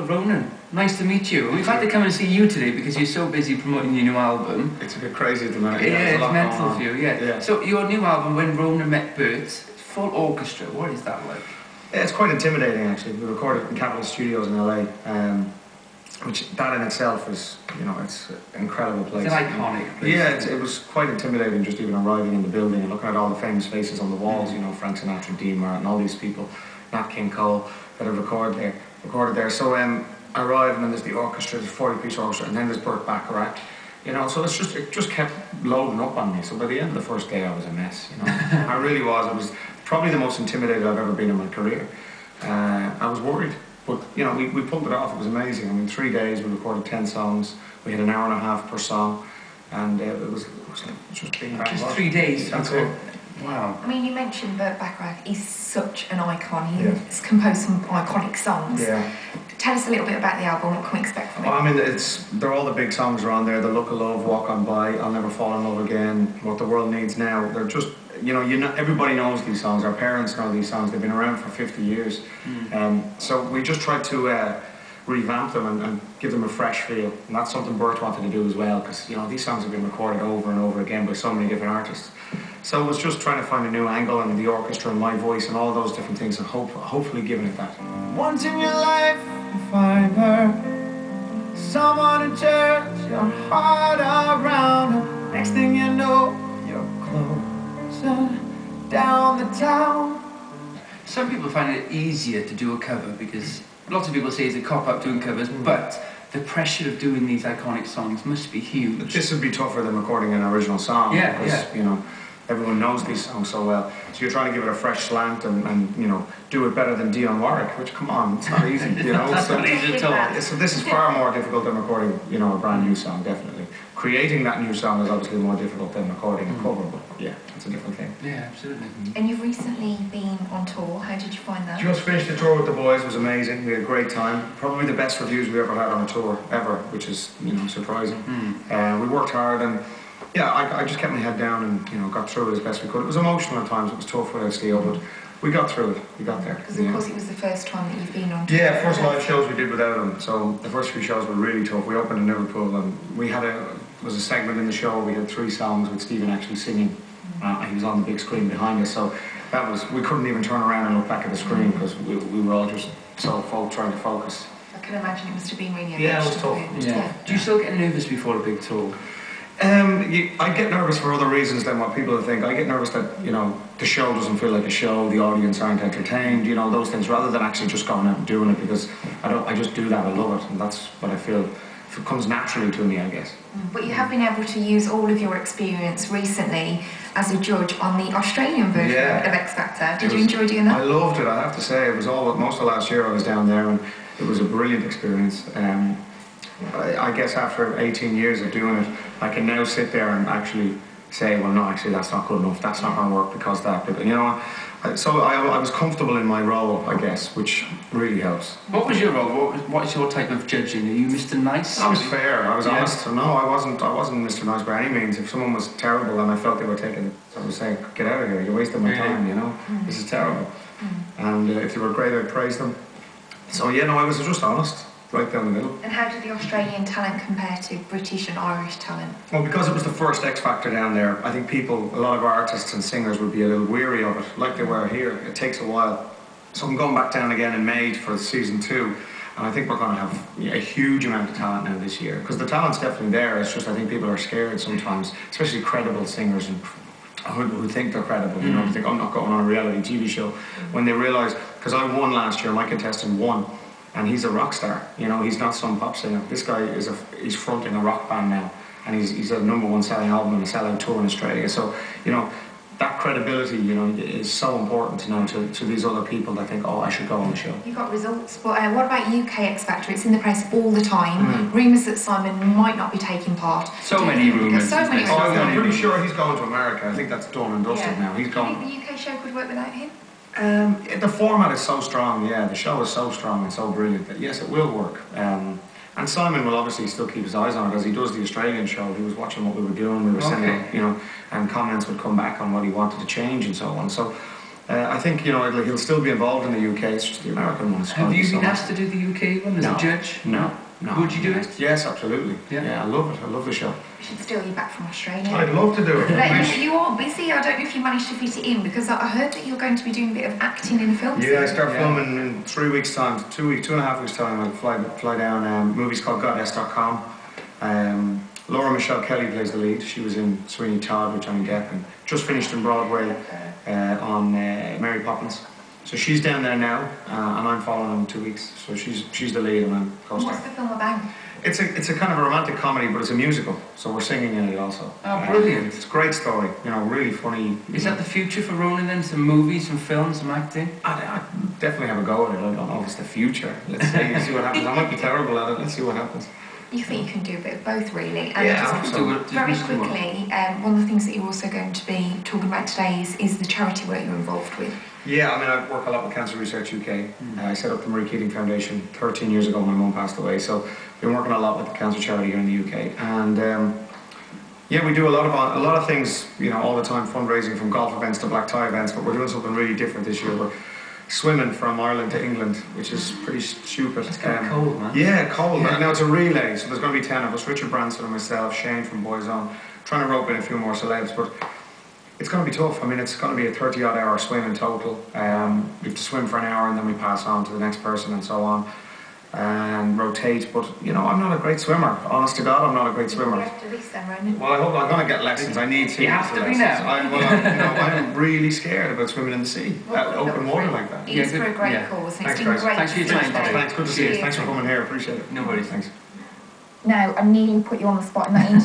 Well, Ronan, nice to meet you. We've had to come and see you today because you're so busy promoting your new album. It's a bit crazy at the minute. Yeah, it's mental for you, yeah. So your new album, When Ronan Met Birds, full orchestra, what is that like? Yeah, it's quite intimidating actually. We recorded in Capitol Studios in LA, which that in itself is, you know, it's an incredible place. It's an iconic place. Yeah, it was quite intimidating just even arriving in the building and looking at all the famous faces on the walls, you know, Frank Sinatra, Dean Martin, all these people, Nat King Cole, that have recorded there. So I arrived and then there's the orchestra, there's a 40-piece orchestra, and then there's Burt Bacharach. You know, so it just kept loading up on me. So by the end of the first day, I was a mess. You know, I really was. I was probably the most intimidated I've ever been in my career. I was worried, but you know, we pulled it off. It was amazing. I mean, 3 days we recorded 10 songs. We had an hour and a half per song, and it was like just being back. Just 3 days. That's it. Wow. I mean, you mentioned Burt Bacharach is such an icon. He's composed some iconic songs. Yeah. Tell us a little bit about the album. What can we expect from it? Well, I mean, they're all the big songs are on there. The Look of Love, Walk On By, I'll Never Fall in Love Again, What the World Needs Now. They're just, you know, everybody knows these songs. Our parents know these songs. They've been around for 50 years. So we just tried to revamp them and give them a fresh feel. And that's something Burt wanted to do as well, because, you know, these songs have been recorded over and over again by so many different artists. So it was just trying to find a new angle and the orchestra and my voice and all those different things, and hopefully giving it that. Once in your life you find her, someone who turns your heart around, and next thing you know you're closing down the town. Some people find it easier to do a cover because lots of people say it's a cop-out doing covers, but the pressure of doing these iconic songs must be huge. This would be tougher than recording an original song, because, you know, everyone knows these songs so well. So you're trying to give it a fresh slant and you know, do it better than Dionne Warwick, which, come on, it's not easy, you know. That's not easy at all. So this is far more difficult than recording, you know, a brand new song, definitely. Creating that new song is obviously more difficult than recording a cover, but yeah, it's a different thing. Yeah, absolutely. And you've recently been on tour. How did you find that? Just finished the tour with the boys. It was amazing. We had a great time. Probably the best reviews we ever had on a tour, ever, which is, you know, surprising. We worked hard and yeah, I just kept my head down and, you know, got through it as best we could. It was emotional at times, it was tough without Steel, but we got through it, we got there. Because of course it was the first time that you've been on tour. Yeah, first live shows we did without him, so the first few shows were really tough. We opened in Liverpool and we had there was a segment in the show, we had 3 songs with Stephen actually singing. He was on the big screen behind us, so that was, we couldn't even turn around and look back at the screen because we were all just so trying to focus. I can imagine it must have been really emotional. Yeah, it was tough. Yeah. Do you still get nervous before a big tour? I get nervous for other reasons than what people think. I get nervous that, you know, the show doesn't feel like a show, the audience aren't entertained, you know, those things, rather than actually just going out and doing it, because I just do that, I love it, and that's what I feel. It comes naturally to me, I guess. But you have been able to use all of your experience recently as a judge on the Australian version of X Factor. Did you enjoy doing that? I loved it, I have to say. It was most of last year I was down there, and it was a brilliant experience. I guess after 18 years of doing it, I can now sit there and actually say, well, no, actually, that's not good enough. That's not going to work because that. But, you know, so I was comfortable in my role, I guess, which really helps. What was your role? What's your type of judging? Are you Mr. Nice? I was fair. I was honest. No, I wasn't Mr. Nice by any means. If someone was terrible and I felt they were taking it, I would say, get out of here. You're wasting my time, you know. This is terrible. And if they were great, I'd praise them. So, yeah, no, I was just honest. Right down the middle. And how did the Australian talent compare to British and Irish talent? Well, because it was the first X Factor down there, I think a lot of artists and singers would be a little weary of it, like they were here. It takes a while. So I'm going back down again in May for season 2, and I think we're going to have a huge amount of talent now this year. Because the talent's definitely there, it's just I think people are scared sometimes, especially credible singers and who think they're credible, you know, they think, I'm not going on a reality TV show. When they realise, because I won last year, my contestant won, and he's a rock star, you know, he's not some pop singer. This guy he's fronting a rock band now, and he's a #1 selling album and a sellout tour in Australia. So, you know, that credibility, you know, is so important now to these other people that think, oh, I should go on the show. You got results, but what about UK X Factor? It's in the press all the time. Rumours that Simon might not be taking part. So many rumours. So many rumours. I'm pretty sure he's going to America. I think that's done and dusted now. He's gone. Do you think the UK show could work without him? The format is so strong, yeah, the show is so strong and so brilliant that yes, it will work. And Simon will obviously still keep his eyes on it as he does the Australian show. He was watching what we were doing, we were sending, you know, and comments would come back on what he wanted to change and so on. So, I think, you know, he'll still be involved in the UK. It's just the American one. Have you been asked to do the UK one as a judge? No. Would you do it? Yes, absolutely. Yeah, I love it. I love the show. We should steal you back from Australia. I'd love to do it. But you are busy. I don't know if you managed to fit it in, because I heard that you're going to be doing a bit of acting in a film. Yeah, I start filming in 3 weeks' time, 2.5 weeks' time. I'll fly down. Movies called Goddess.com. Laura Michelle Kelly plays the lead. She was in Sweeney Todd with Johnny Depp and just finished in Broadway on Mary Poppins. So she's down there now, and I'm following her in 2 weeks. So she's the lead, and I'm co-star. What's the film about? It's a kind of a romantic comedy, but it's a musical. So we're singing in it also. Oh, brilliant! It's a great story. You know, really funny. Is that the future for Ronan then? Some movies, some films, some acting? I definitely have a go at it. I don't know if it's the future. Let's see what happens. I might be terrible at it. Let's see what happens. You think you can do a bit of both, really? And Yeah, just so. very quickly, one of the things that you're also going to be talking about today is the charity work you're involved with. Yeah, I mean, I work a lot with Cancer Research UK. I set up the Ronan Keating Foundation 13 years ago when my mum passed away. So I've been working a lot with the cancer charity here in the UK. And yeah, we do a lot of things, you know, all the time, fundraising from golf events to black tie events. But we're doing something really different this year. We're swimming from Ireland to England, which is pretty stupid. It's kind of cold, man. Yeah, cold. Yeah. Now it's a relay, so there's going to be 10 of us, Richard Branson and myself, Shane from Boys On, trying to rope in a few more celebs, but it's going to be tough. I mean, it's going to be a 30-odd hour swim in total. We have to swim for an hour and then we pass on to the next person and so on, and rotate. But, you know, I'm not a great swimmer. Honest to God, I'm not a great swimmer. You have to this then, Ronan. Well, I hope I'm going to get lessons. I need to. You have to be now. I'm really scared about swimming in the sea, open water like that. It is for a great Yeah. cause. Thanks, It's been guys. great. Thanks for your time. Thanks, good to see you. Cheers. Thanks for coming here. Appreciate it. No worries. Thanks. Now, I nearly put you on the spot in that interview.